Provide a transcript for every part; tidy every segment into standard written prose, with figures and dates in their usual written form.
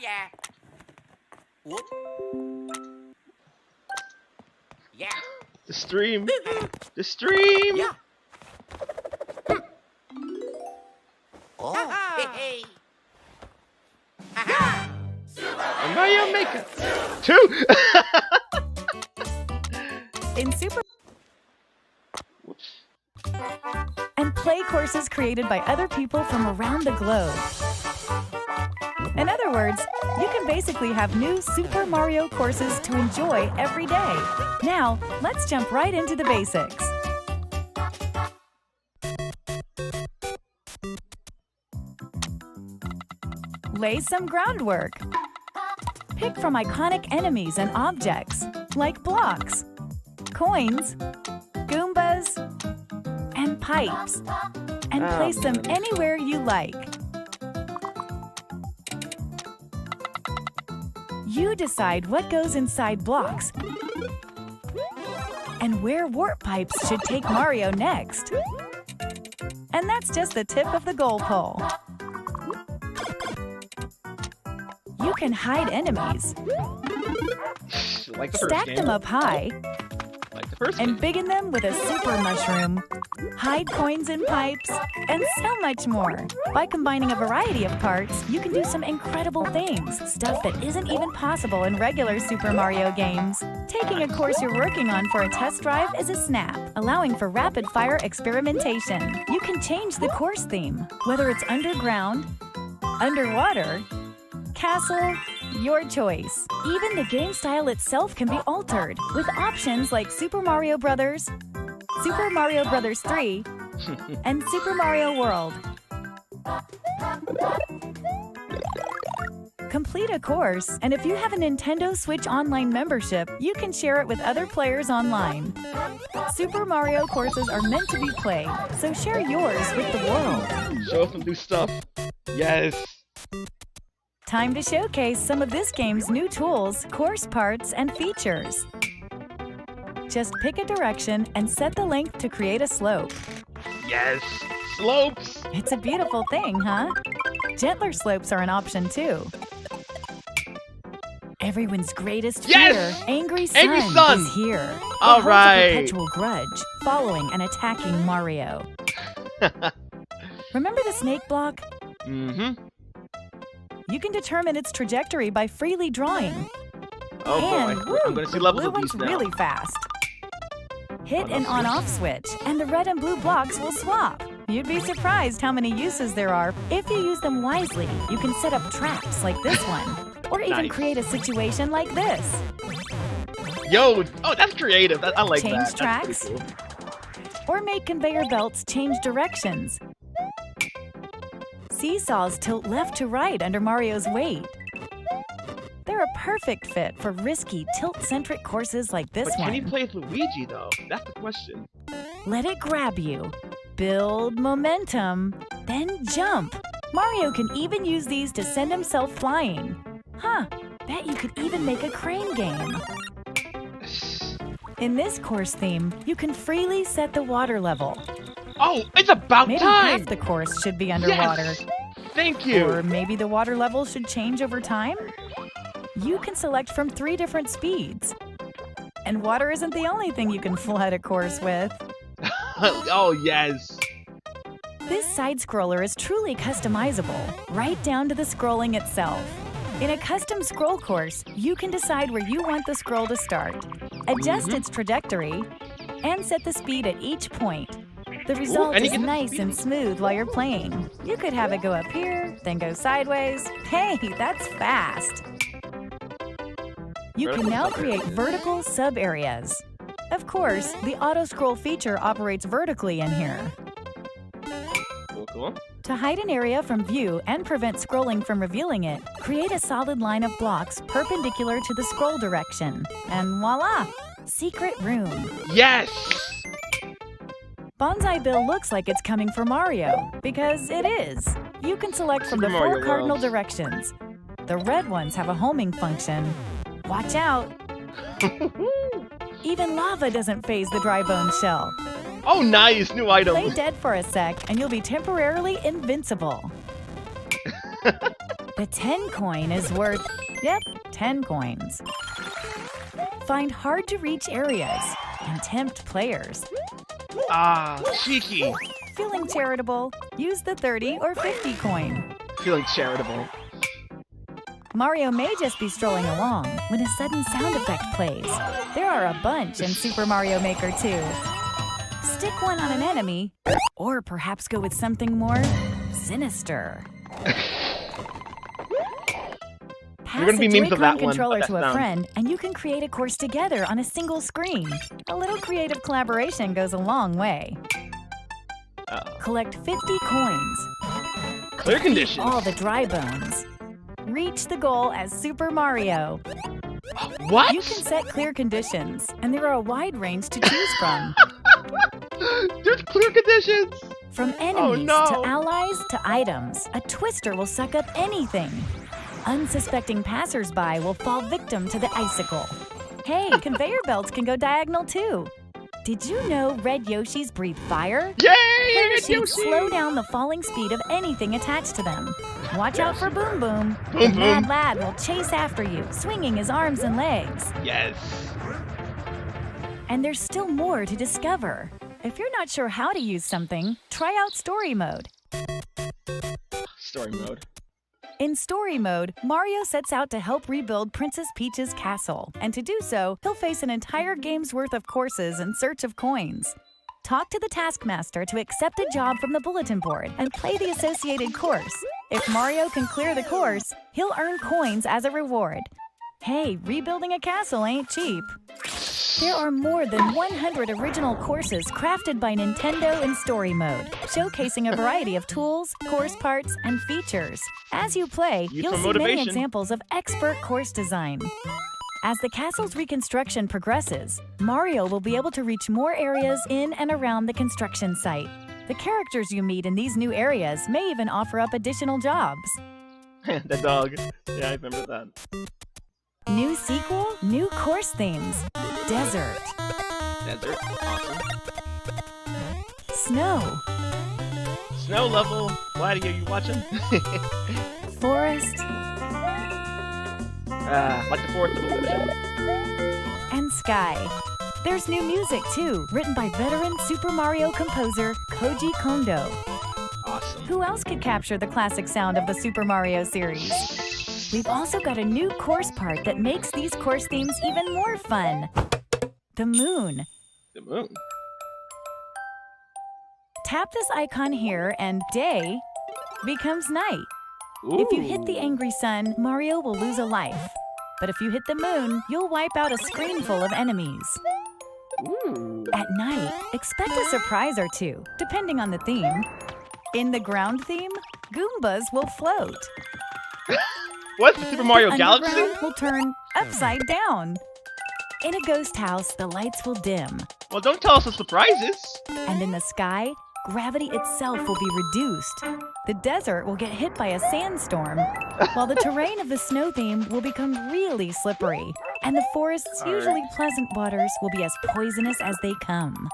yeah. Whoop. Yeah. The stream. The stream. Yeah. Oh, hey, hey. Aha! And Mario Maker 2. In Super Whoops. and play courses created by other people from around the globe. In other words, you can basically have new Super Mario courses to enjoy every day. Now, let's jump right into the basics. Lay some groundwork. Pick from iconic enemies and objects, like blocks, coins, Goombas, and pipes, and place them anywhere you like. You decide what goes inside blocks and where warp pipes should take Mario next. And that's just the tip of the goal pole. You can hide enemies, Like the first stack game. them up high, Like the first and game. biggin them with a super mushroom, hide coins in pipes, and so much more. By combining a variety of parts, you can do some incredible things, stuff that isn't even possible in regular Super Mario games. Taking a course you're working on for a test drive is a snap, allowing for rapid-fire experimentation. You can change the course theme, whether it's underground, underwater, castle, your choice. Even the game style itself can be altered with options like Super Mario Bros., Super Mario Bros. 3, and Super Mario World. Complete a course, and if you have a Nintendo Switch Online membership, you can share it with other players online. Super Mario courses are meant to be played, so share yours with the world. Show us some new stuff. Yes. Time to showcase some of this game's new tools, course parts, and features. Just pick a direction and set the length to create a slope. Yes. Slopes. It's a beautiful thing, huh? Gentler slopes are an option too. Everyone's greatest Yes! fear, Angry Angry Sun, Sun! is here. All It holds right. a perpetual grudge, following and attacking Mario. Remember the snake block? Mm-hmm. You can determine its trajectory by freely drawing. Oh And boy. woo, I'm gonna see the levels blue of these one's now. really fast. Hit an On-off on-off switch, and the red and blue blocks will swap. You'd be surprised how many uses there are. If you use them wisely, you can set up traps like this one, or even Nice. create a situation like this. Yo. Oh, that's creative. I like Change that. tracks. That's pretty cool. Or make conveyor belts change directions. Seesaws tilt left to right under Mario's weight. They're a perfect fit for risky, tilt-centric courses like this But one. can you play with Luigi though? That's the question. Let it grab you. Build momentum, then jump. Mario can even use these to send himself flying. Huh, bet you could even make a crane game. In this course theme, you can freely set the water level. Oh, it's about Maybe time. half the course should be underwater. Yes. Thank you. Or maybe the water level should change over time? You can select from 3 different speeds. And water isn't the only thing you can flood a course with. Oh yes. This side-scroller is truly customizable, right down to the scrolling itself. In a custom scroll course, you can decide where you want the scroll to start, adjust its trajectory, and set the speed at each point. The result and you is get the nice speed. and smooth while you're playing. You could have it go up here, then go sideways. Hey, that's fast! You can Vertical now sub-area. create vertical sub-areas. Of course, the auto-scroll feature operates vertically in here. Cool, cool. To hide an area from view and prevent scrolling from revealing it, create a solid line of blocks perpendicular to the scroll direction. And voila! Secret room. Yes. Bonsai Bill looks like it's coming for Mario, because it is. You can select from Super the 4 Mario cardinal World. directions. The red ones have a homing function. Watch out! Even lava doesn't phase the dry bone shell. Oh, nice new item. Play dead for a sec, and you'll be temporarily invincible. The 10 coin is worth, 10 coins. Find hard-to-reach areas and tempt players. Ah, cheeky. Feeling charitable? Use the 30 or 50 coin. Feeling charitable. Mario may just be strolling along when a sudden sound effect plays. There are a bunch in Super Mario Maker 2. Stick one on an enemy, or perhaps go with something more sinister. Pass gonna be a memes of that Joy-Con one, controller but to that a sound. friend, and you can create a course together on a single screen. A little creative collaboration goes a long way. Uh-oh. Collect 50 coins. Clear conditions. All the dry bones. Reach the goal as Super Mario. What? You can set clear conditions, and there are a wide range to choose from. There's clear conditions. From enemies no. to allies to items, a twister will suck up anything. Unsuspecting passersby will fall victim to the icicle. Hey, conveyor belts can go diagonal too. Did you know red Yoshis breathe fire? Yay! Parachutes Yoshi! slow down the falling speed of anything attached to them. Watch out for Boom Boom. Boom The Boom. mad lad will chase after you, swinging his arms and legs. Yes. And there's still more to discover. If you're not sure how to use something, try out Story Mode. Story mode. In Story Mode, Mario sets out to help rebuild Princess Peach's castle, and to do so, he'll face an entire game's worth of courses in search of coins. Talk to the Taskmaster to accept a job from the bulletin board and play the associated course. If Mario can clear the course, he'll earn coins as a reward. Hey, rebuilding a castle ain't cheap. There are more than 100 original courses crafted by Nintendo in Story Mode, showcasing a variety of tools, course parts, and features. As you play, Use you'll for see many motivation. examples of expert course design. As the castle's reconstruction progresses, Mario will be able to reach more areas in and around the construction site. The characters you meet in these new areas may even offer up additional jobs. The dog. Yeah, I remember that. New sequel, new course themes. Desert, Desert. Awesome. snow, Snow level. Why are you watching? forest, Like the fourth illusion. and sky. There's new music too, written by veteran Super Mario composer Koji Kondo. Awesome. Who else could capture the classic sound of the Super Mario series? We've also got a new course part that makes these course themes even more fun. The moon. The moon. Tap this icon here and day becomes night. If you hit the angry sun, Mario will lose a life. But if you hit the moon, you'll wipe out a screen full of enemies. Ooh. At night, expect a surprise or two, depending on the theme. In the ground theme, Goombas will float. What? The Super Mario The Galaxy? underground will turn upside down. In a ghost house, the lights will dim. Well, don't tell us the surprises. And in the sky, gravity itself will be reduced. The desert will get hit by a sandstorm, while the terrain of the snow theme will become really slippery. And the forest's usually pleasant waters will be as poisonous as they come.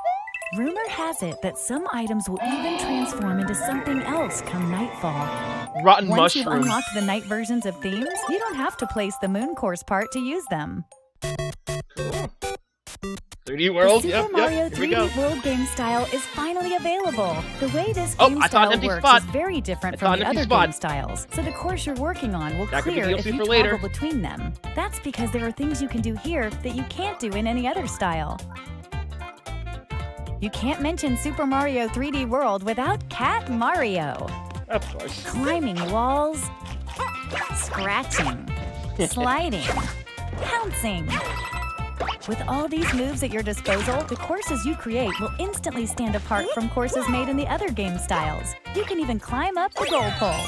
Rumor has it that some items will even transform into something else come nightfall. Rotten Once you've mushroom. unlocked the night versions of themes, you don't have to place the moon course part to use them. Cool. 3D World. The Super Yep, Mario yep. Here we go. 3D World game style is finally available. The way this Oh, game I saw an style empty works spot. is very different I from saw an the empty other spot. game styles, so the course you're working on will That could be clear if DLC you for toggle later. between them. That's because there are things you can do here that you can't do in any other style. You can't mention Super Mario 3D World without Cat Mario. Of course. Climbing walls, scratching, sliding, pouncing. With all these moves at your disposal, the courses you create will instantly stand apart from courses made in the other game styles. You can even climb up the goal pole.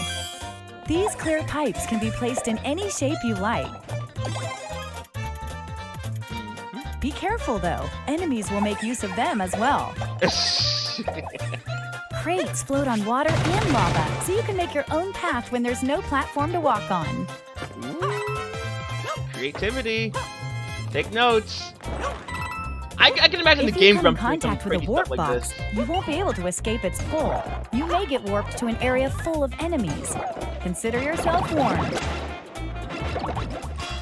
These clear pipes can be placed in any shape you like. Be careful though, enemies will make use of them as well. Crates float on water and lava, so you can make your own path when there's no platform to walk on. Creativity. Take notes. I can imagine If the you game come in from doing some contact with a crazy warp stuff like box, this. you won't be able to escape its pull. You may get warped to an area full of enemies. Consider yourself warned.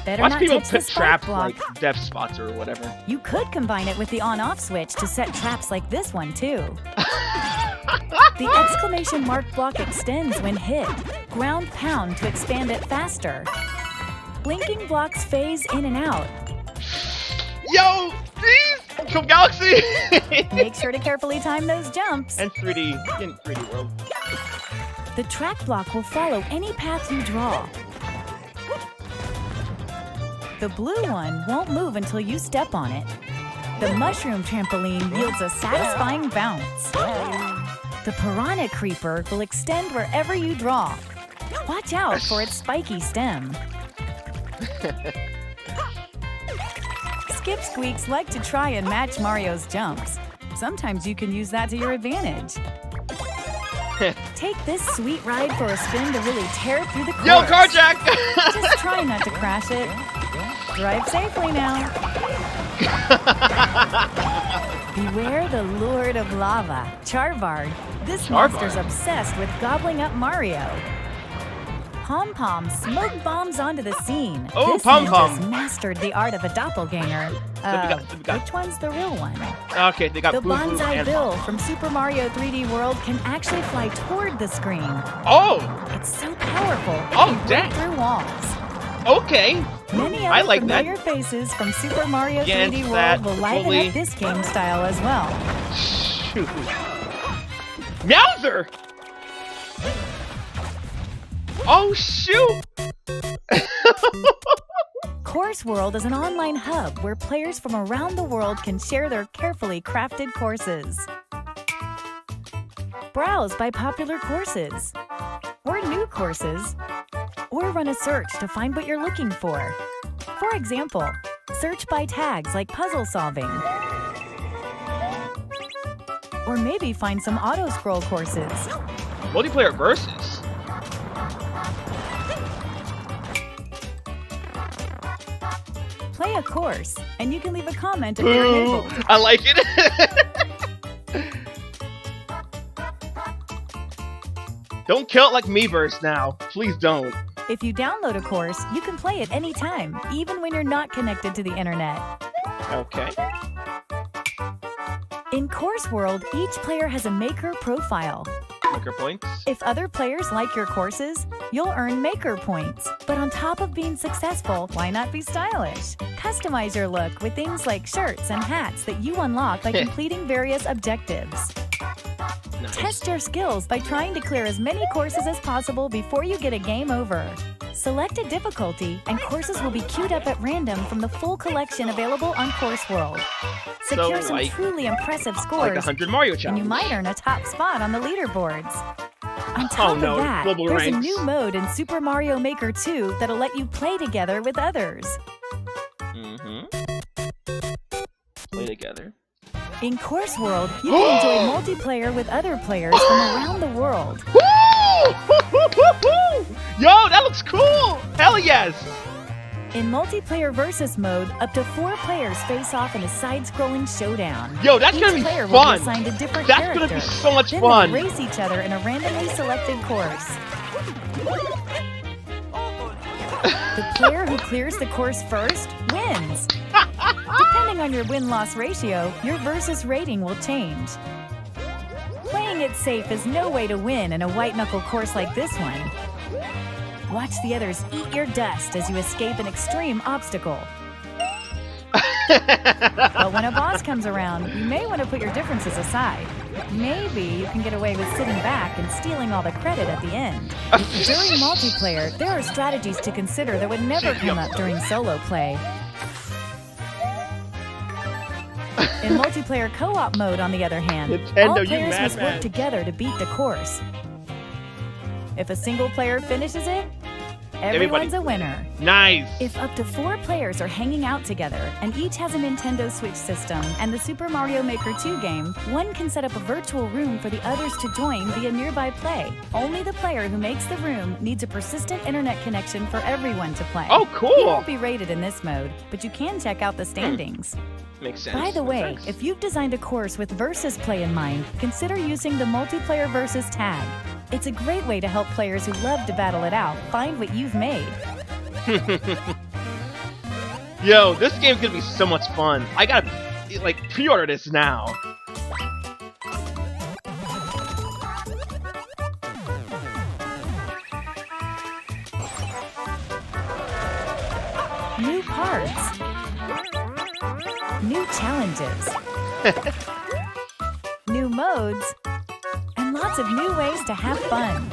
Better Watch not people touch the put spark traps block. like death spots or whatever. You could combine it with the on-off switch to set traps like this one too. The exclamation mark block extends when hit. Ground pound to expand it faster. Blinking blocks phase in and out. Yo, these from Galaxy. Make sure to carefully time those jumps. And 3D in 3D World. The track block will follow any path you draw. The blue one won't move until you step on it. The mushroom trampoline yields a satisfying bounce. The piranha creeper will extend wherever you draw. Watch out for its spiky stem. Skip Squeaks like to try and match Mario's jumps. Sometimes you can use that to your advantage. Take this sweet ride for a spin to really tear through the course. Yo, Carjack! Just try not to crash it. Drive safely now. Beware the Lord of Lava, Charvard. This Charvard? monster's obsessed with gobbling up Mario. Pom Pom smoke bombs onto the scene. Oh, this Pom ninja's Pom. mastered the art of a doppelganger. we got- Which one's the real one? Okay, they got The Boo Boo Bonsai and Bill from Super Mario 3D World can actually fly toward the screen. Oh, It's so powerful, it Oh, can break dang. through walls. okay. Many I other like that. familiar faces from Super Mario Against 3D World that, will liven totally. up this game style as well. Shoot. Meowser! Oh, shoot! Course World is an online hub where players from around the world can share their carefully crafted courses. Browse by popular courses, or new courses, or run a search to find what you're looking for. For example, search by tags like puzzle solving. Or maybe find some auto-scroll courses. Multiplayer versus. Play a course, and you can leave a comment if you're Ooh, enabled. I like it. Don't kill it like Miiverse now. Please don't. If you download a course, you can play it anytime, even when you're not connected to the internet. Okay. In Course World, each player has a maker profile. Maker points. If other players like your courses, you'll earn maker points. But on top of being successful, why not be stylish? Customize your look with things like shirts and hats that you unlock by completing various objectives. Nice. Test your skills by trying to clear as many courses as possible before you get a game over. Select a difficulty, and courses will be queued up at random from the full collection available on Course World. Secure some like- truly impressive Like scores, 100 Mario and you challenges. might earn a top spot on the leaderboards. On top no, of that, global there's a ranks. new mode in Super Mario Maker 2 that'll let you play together with others. Mm-hmm. Play together. In Course World, you can enjoy multiplayer with other players from around the world. Woo! Yo, that looks cool! Hell yes! In multiplayer versus mode, up to 4 players face off in a side-scrolling showdown. Yo, that's Each gonna be player will fun! be assigned a different That's character. gonna be so much Then fun! they'll race each other in a randomly selected course. The player who clears the course first wins. Depending on your win-loss ratio, your versus rating will change. Playing it safe is no way to win in a white-knuckle course like this one. Watch the others eat your dust as you escape an extreme obstacle. But when a boss comes around, you may want to put your differences aside. Maybe you can get away with sitting back and stealing all the credit at the end. During multiplayer, there are strategies to consider that would never come up during solo play. In multiplayer co-op mode, on the other hand, Nintendo, all you players must madman. work together to beat the course. If a single player finishes it, everyone's a winner. Nice! If up to 4 players are hanging out together and each has a Nintendo Switch system and the Super Mario Maker 2 game, one can set up a virtual room for the others to join via nearby play. Only the player who makes the room needs a persistent internet connection for everyone to play. Oh, You cool! won't be rated in this mode, but you can check out the standings. Makes sense. By the way, Thanks. if you've designed a course with versus play in mind, consider using the multiplayer versus tag. It's a great way to help players who love to battle it out find what you've made. Yo, this game's gonna be so much fun. I gotta, like, pre-order this now. New parts. New challenges. New modes. And lots of new ways to have fun.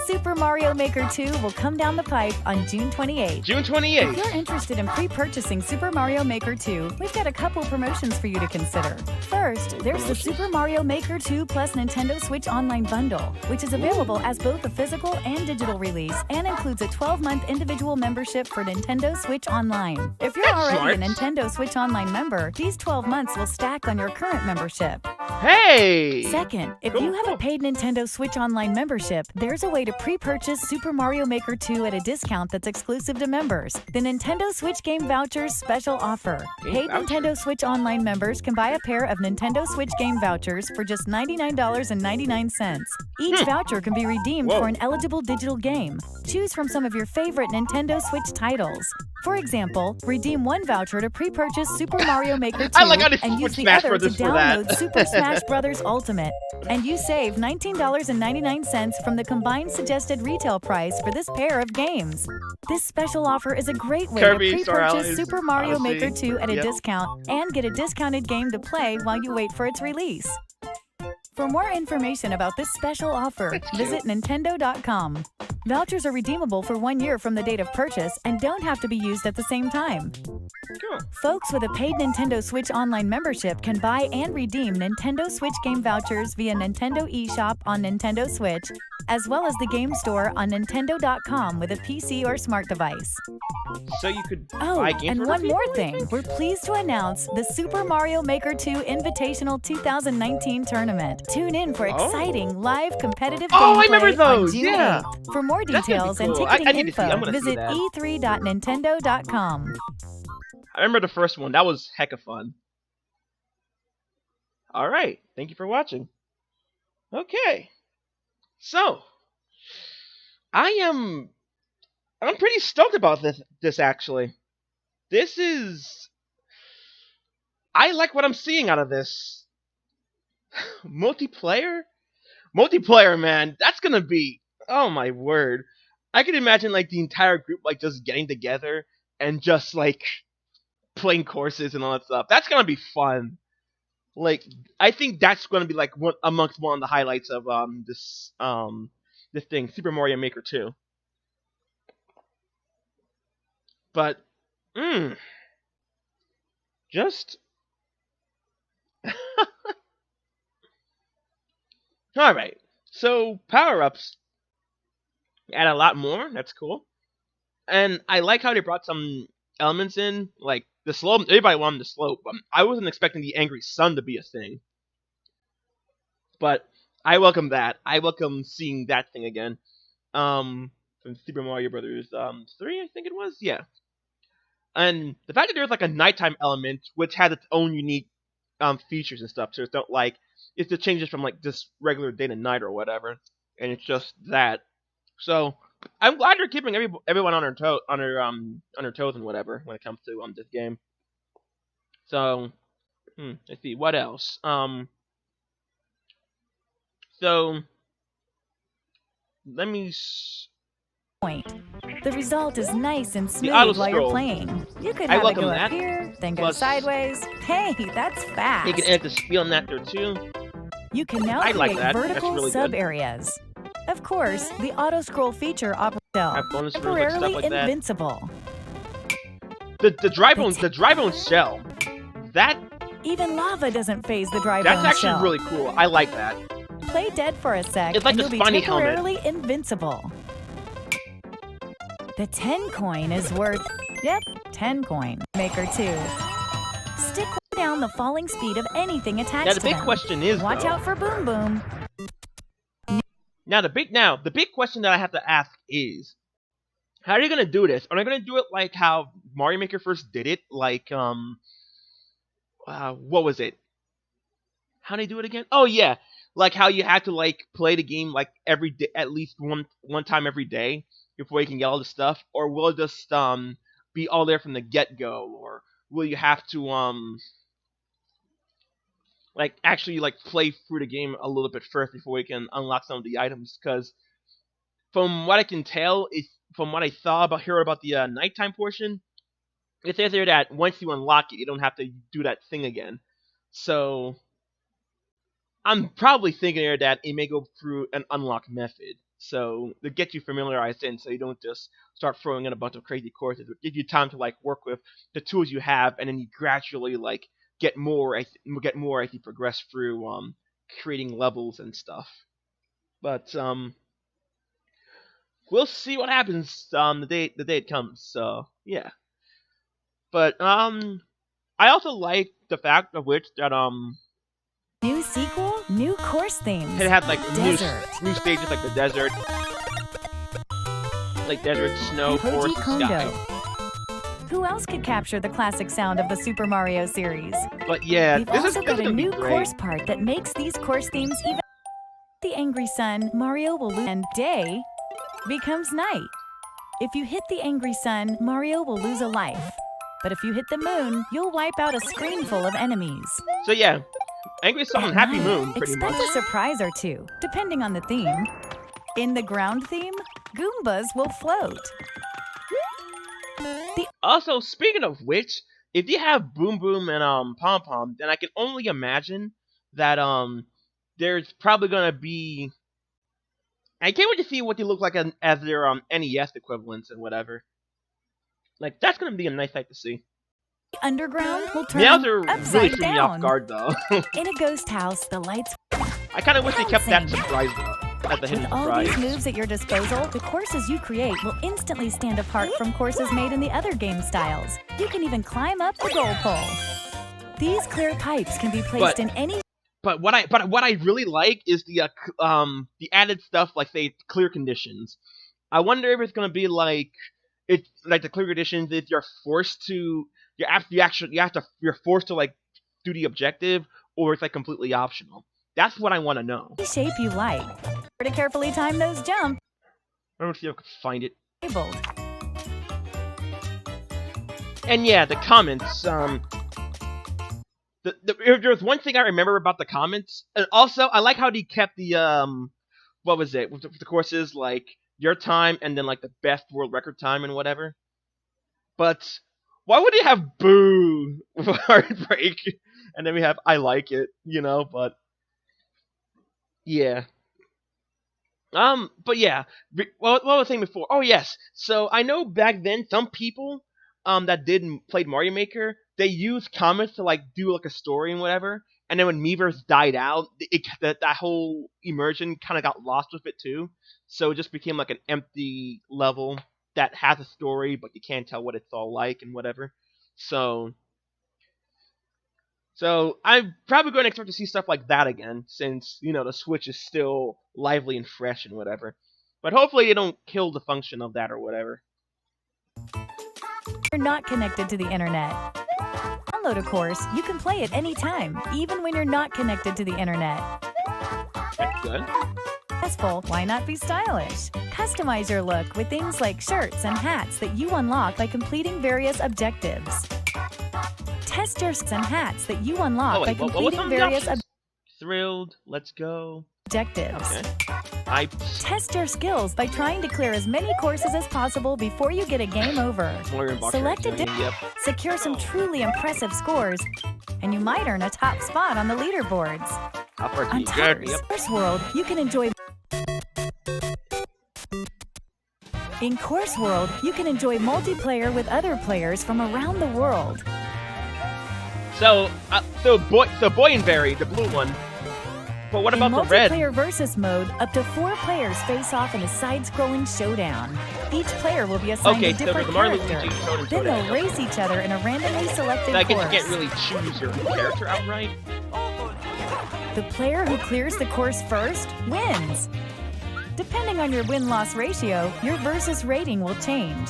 Super Mario Maker 2 will come down the pipe on June 28th. June If 28th. you're interested in pre-purchasing Super Mario Maker 2, we've got a couple promotions for you to consider. First, there's the Super Mario Maker 2 plus Nintendo Switch Online Bundle, which is available as both a physical and digital release and includes a 12-month individual membership for Nintendo Switch Online. If you're That's already smart. a Nintendo Switch Online member, these 12 months will stack on your current membership. Hey! Second, if Cool, you have cool. a paid Nintendo Switch Online membership, there's a way to pre-purchase Super Mario Maker 2 at a discount that's exclusive to members. The Nintendo Switch Game Vouchers special offer. Game Paid voucher. Nintendo Switch Online members can buy a pair of Nintendo Switch Game Vouchers for just $99.99. Each voucher can be redeemed Whoa. for an eligible digital game. Choose from some of your favorite Nintendo Switch titles. For example, redeem one voucher to pre-purchase Super Mario Maker 2 I like how they and put use the Smash other to Brothers for that. download Super Smash Bros. Ultimate. And you save $19.99 from the combined suggested retail price for this pair of games. This special offer is a great way Kirby, to Star pre-purchase Allies, Super Mario Odyssey. Maker 2 at a Yep. discount and get a discounted game to play while you wait for its release. For more information about this special offer, That's cute. visit Nintendo.com. Vouchers are redeemable for 1 year from the date of purchase and don't have to be used at the same time. Cool. Folks with a paid Nintendo Switch Online membership can buy and redeem Nintendo Switch game vouchers via Nintendo eShop on Nintendo Switch, as well as the game store on Nintendo.com with a PC or smart device. So you could Oh, buy games and for one other more people, I thing. think? We're pleased to announce the Super Mario Maker 2 Invitational 2019 tournament. Tune in for Oh. exciting live competitive Oh, I gameplay remember those, on June yeah. 8th. For more That's gonna be details and cool. I ticketing need to see- I'm info, gonna see visit that. e3.nintendo.com. I remember the first one. That was hecka fun. Alright, thank you for watching. Okay. So, I'm pretty stoked about this actually. This is... I like what I'm seeing out of this. Multiplayer? Multiplayer, man. That's gonna be... Oh my word. I can imagine like the entire group like just getting together and just like playing courses and all that stuff. That's gonna be fun. Like, I think that's gonna be like one amongst one of the highlights of this thing, Super Mario Maker 2. But, just all right. So power-ups add a lot more. That's cool. And I like how they brought some elements in, like the slope. Everybody wanted the slope. I wasn't expecting the angry sun to be a thing. But I welcome that. I welcome seeing that thing again. From Super Mario Brothers 3, I think it was. Yeah. And the fact that there's like a nighttime element, which has its own unique features and stuff. So it's not like it's the changes from like just regular day to night or whatever, and it's just that. So I'm glad they're keeping everyone on their toes and whatever when it comes to this game. So let's see what else. So let me. Point. The result is nice and smooth auto while you're scroll. playing. You could I have it welcome go that. up here, then go Plus- sideways. Hey, that's fast. You can add the spiel on that there too. You can now I create like that. That's vertical really good. sub-areas. Of course, the auto-scroll feature operates Have bonus rules and temporarily stuff like that. invincible. The dry bone shell. That Even lava doesn't phase the dry that's bone actually shell. really cool. I like that. Play dead for a sec, It's like and the you'll be Spiny helmet. temporarily invincible. The 10 coin is worth, 10 coin. Maker 2. Stick down the falling speed of anything attached Now the to big them. question is Watch though, out for Boom Boom. Now the big question that I have to ask is, how are you gonna do this? Are they gonna do it like how Mario Maker first did it? Like what was it? How did they do it again? Oh yeah, like how you have to like play the game like every day, at least one time every day before you can get all the stuff, or will it just be all there from the get go, or will you have to like actually like play through the game a little bit first before you can unlock some of the items? Because from what I can tell, from what I saw about the nighttime portion, it says there that once you unlock it, you don't have to do that thing again. So I'm probably thinking there that it may go through an unlock method, so to get you familiarized in, so you don't just start throwing in a bunch of crazy courses. It give you time to like work with the tools you have, and then you gradually like get more as you progress through creating levels and stuff. But we'll see what happens the day it comes. So yeah. But I also like the fact of which that New sequel, new course themes. it had like Desert. new stages like the desert, snow, and Koji forest, Kondo. sky. Who else could capture the classic sound of the Super Mario series? But yeah, We've this is also got a gonna be new great. course part that makes these course themes even. The angry sun, Mario will lose, and day becomes night. If you hit the angry sun, Mario will lose a life. But if you hit the moon, you'll wipe out a screen full of enemies. So yeah, Angry Sun and Happy At Moon night, pretty expect much. a surprise or two, depending on the theme. In the ground theme, Goombas will float. Also, speaking of which, if you have Boom Boom and Pom Pom, then I can only imagine that there's probably gonna be. I can't wait to see what they look like as their NES equivalents and whatever. Like that's gonna be a nice sight to see. The underground will turn Meows are really upside threw me off down. guard though. In a ghost house, the lights. I kind of wish they kept that Bouncing. surprise though, as a hidden With all surprise. these moves at your disposal, the courses you create will instantly stand apart from courses made in the other game styles. You can even climb up the goal pole. These clear pipes can be placed But- in any But what I really like is the added stuff like say clear conditions. I wonder if it's gonna be like it's like the clear conditions is you're forced to you're forced to like do the objective, or it's like completely optional. That's what I want to know. shape you like. Remember to carefully time those jumps. I don't see if I can find it. Labeled. And yeah, the comments. If there's one thing I remember about the comments, and also I like how they kept the what was it with the courses like your time and then like the best world record time and whatever. But why would they have boo for Heartbreak, and then we have I like it, But yeah. But yeah, what was I saying before? Oh yes, so I know back then some people that played Mario Maker, they used comments to like do like a story and whatever, and then when Miiverse died out, that whole immersion kind of got lost with it too, so it just became like an empty level that has a story, but you can't tell what it's all like and whatever. So I'm probably going to expect to see stuff like that again, since the Switch is still lively and fresh and whatever. But hopefully you don't kill the function of that or whatever. You're not connected to the internet. Download a course, you can play it anytime, even when you're not connected to the internet. That's good. Successful, why not be stylish? Customize your look with things like shirts and hats that you unlock by completing various objectives. Test your skills and hats that you unlock Oh by wait, what was completing some of the various options? Thrilled, let's go. objectives. Okay. Test your skills by trying to clear as many courses as possible before you get a game over. Mario Box Select a Racing, yep. Secure some truly impressive scores, and you might earn a top spot on the leaderboards. How far can On you get? Yep. Course World, you can enjoy. In Course World, you can enjoy multiplayer with other players from around the world. So Boysenberry, the blue one. But what In about the red? multiplayer versus mode, up to 4 players face off in a side-scrolling showdown. Each player will be assigned Okay, a so different there's Mario, character. Luigi, Toad, and Then Toadette. they'll race each other in a randomly selected I guess course. you can't really choose your character outright. The player who clears the course first wins. Depending on your win-loss ratio, your versus rating will change.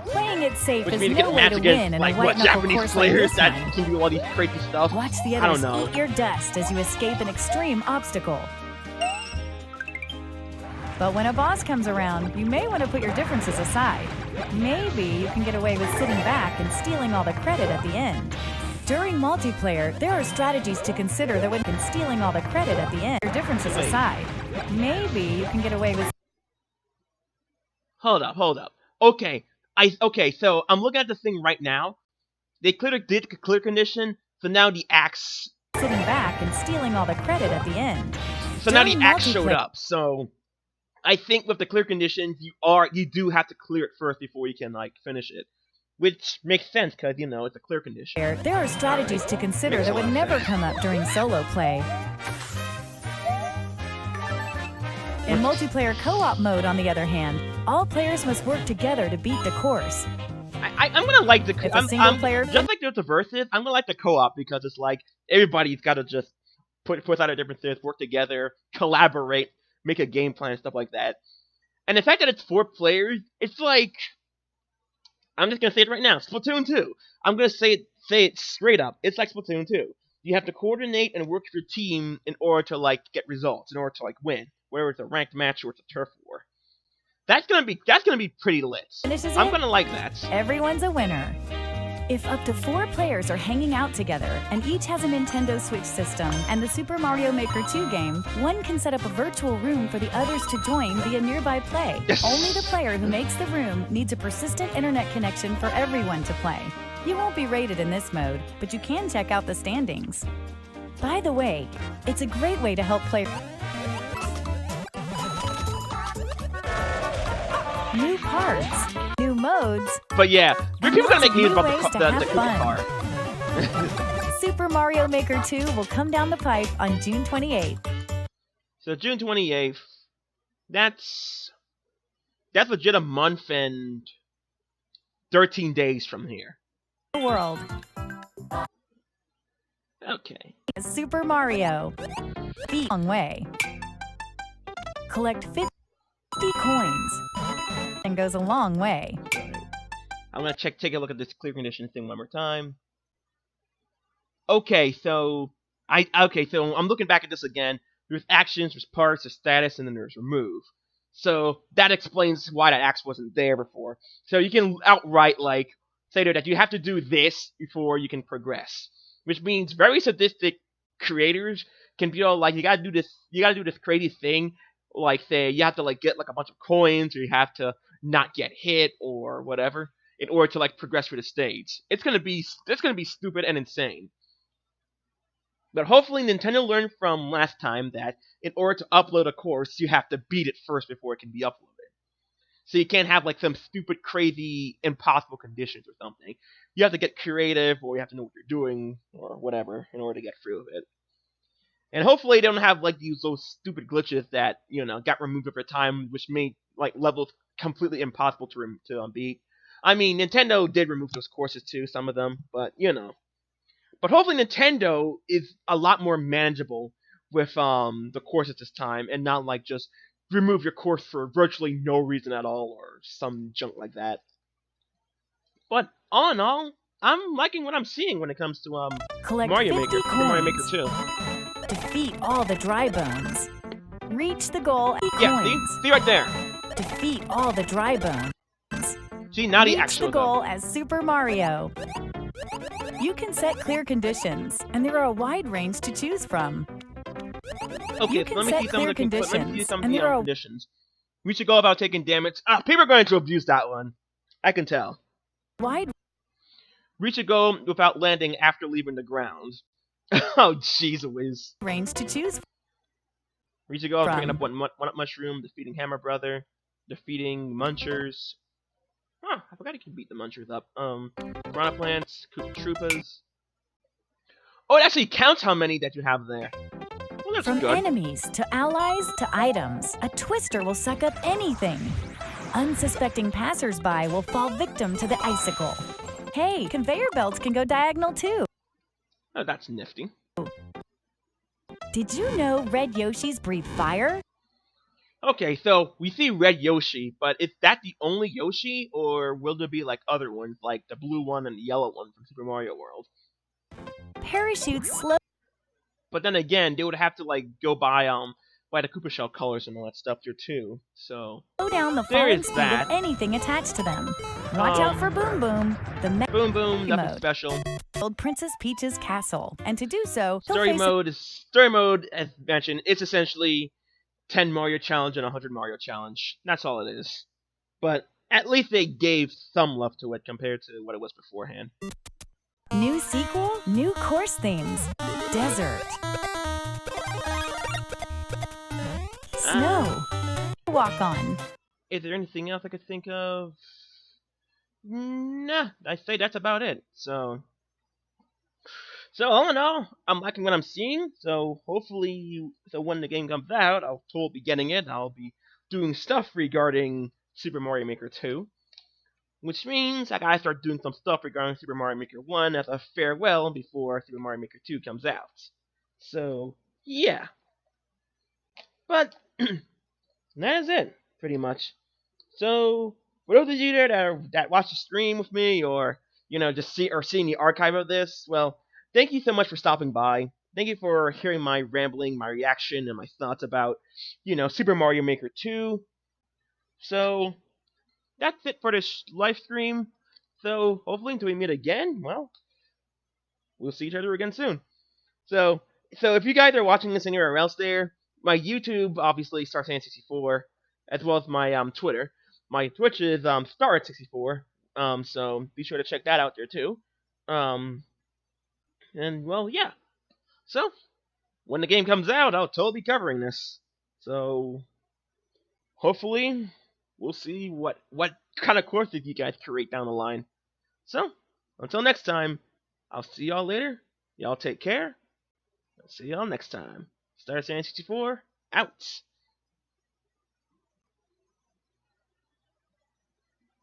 Playing it safe Which is means you no get way match to against win in like a what white knuckle Japanese course like players this that one. can do all these crazy stuff. Watch the I don't others know. eat your dust as you escape an extreme obstacle. But when a boss comes around, you may want to put your differences aside. Maybe you can get away with sitting back and stealing all the credit at the end. During multiplayer, there are strategies to consider that when stealing all the credit at the end, your differences Wait. aside. Maybe you can get away with Hold up. Okay, so I'm looking at this thing right now. They did a clear condition, so now the axe. sitting back and stealing all the credit at the end. So now the During axe showed multiplayer- up. So I think with the clear conditions, you do have to clear it first before you can like finish it, which makes sense because it's a clear condition. There are strategies to consider Makes that a would lot of never sense. come up during solo play. In multiplayer co-op mode, on the other hand, all players must work together to beat the course. I'm gonna like the. If a single player just like there's the versus. I'm gonna like the co-op because it's like everybody's got to just put aside their differences, work together, collaborate, make a game plan, and stuff like that. And the fact that it's 4 players, it's like I'm just gonna say it right now. Splatoon 2. I'm gonna say it straight up. It's like Splatoon 2. You have to coordinate and work with your team in order to like get results, in order to like win, whether it's a ranked match or it's a turf war. That's gonna be pretty lit. Finishes I'm it, gonna like that. everyone's a winner. If up to 4 players are hanging out together and each has a Nintendo Switch system and the Super Mario Maker 2 game, one can set up a virtual room for the others to join via nearby play. Yes. Only the player who makes the room needs a persistent internet connection for everyone to play. You won't be rated in this mode, but you can check out the standings. By the way, it's a great way to help play new parts, new modes. But yeah, And people gonna lots make of news new about ways to the have Koopa fun. car. Super Mario Maker 2 will come down the pipe on June 28th. So June 28th. That's legit a month and 13 days from here. The world Okay. is Super Mario. Beat long way. Collect 50 coins and goes a long way. I'm gonna take a look at this clear condition thing one more time. Okay, so I'm looking back at this again. There's actions, there's parts, there's status, and then there's remove. So that explains why that axe wasn't there before. So you can outright like say that you have to do this before you can progress, which means very sadistic creators can be all like, you gotta do this crazy thing, like say you have to like get like a bunch of coins, or you have to not get hit or whatever in order to like progress through the stage. It's gonna be stupid and insane. But hopefully Nintendo learned from last time that in order to upload a course, you have to beat it first before it can be uploaded. So you can't have like some stupid, crazy, impossible conditions or something. You have to get creative, or you have to know what you're doing, or whatever, in order to get through with it. And hopefully they don't have like those stupid glitches that got removed over time, which made like levels completely impossible to beat. I mean, Nintendo did remove those courses too, some of them, but But hopefully Nintendo is a lot more manageable with the courses this time, and not like just remove your course for virtually no reason at all or some junk like that. But all in all, I'm liking what I'm seeing when it comes to Collect Mario 50 Maker, Super Mario Maker coins. 2. Defeat all the dry bones. Reach the goal. Yeah, Coins. see right there. Defeat all the dry bones. See, now the Reach actual the goal as Super Mario. You can set clear conditions, and there are a wide range to choose from. Okay, You so can let me set see some of the clear let me see conditions, some of and the there are- conditions. We should go about taking damage. People are going to abuse that one. I can tell. Wide Reach a goal without landing after leaving the ground. Oh, jeez whiz. range to choose Reach a goal, From. picking up one-up mushroom, defeating Hammer Brother, defeating Munchers. Huh, I forgot you can beat the Munchers up. Piranha Plants, Koopa Troopas. Oh, it actually counts how many that you have there. Well, that's from good. enemies to allies to items. A twister will suck up anything. Unsuspecting passersby will fall victim to the icicle. Hey, conveyor belts can go diagonal too. Oh, that's nifty. Did you know red Yoshis breathe fire? Okay, so we see Red Yoshi, but is that the only Yoshi, or will there be like other ones, like the blue one and the yellow one from Super Mario World? Parachutes slow But then again, they would have to like go by the Koopa Shell colors and all that stuff there too. So down the there falling is speed that. of anything attached to them. Watch out for Boom Boom, the Boom Boom, nothing mode. special. build Princess Peach's castle, and to do so, he'll Story face mode, as mentioned, it's essentially 10 Mario Challenge and 100 Mario Challenge. That's all it is. But at least they gave some love to it compared to what it was beforehand. new sequel, new course themes, desert, snow, walk on. Is there anything else I could think of? Nah, I say that's about it. So all in all, I'm liking what I'm seeing. So hopefully, when the game comes out, I'll totally be getting it. I'll be doing stuff regarding Super Mario Maker 2, which means I gotta start doing some stuff regarding Super Mario Maker 1 as a farewell before Super Mario Maker 2 comes out. So yeah, but that is it, pretty much. So for those of you there that watch the stream with me, or just seeing the archive of this, well, thank you so much for stopping by. Thank you for hearing my rambling, my reaction, and my thoughts about Super Mario Maker 2. So that's it for this live stream. So hopefully until we meet again, well, we'll see each other again soon. So if you guys are watching this anywhere else there, my YouTube obviously Starsand64, as well as my Twitter. My Twitch is Star64. So be sure to check that out there too. And well, yeah. So when the game comes out, I'll totally be covering this. So hopefully we'll see what kind of courses you guys create down the line. So until next time, I'll see y'all later. Y'all take care. I'll see y'all next time. Starsand64 out.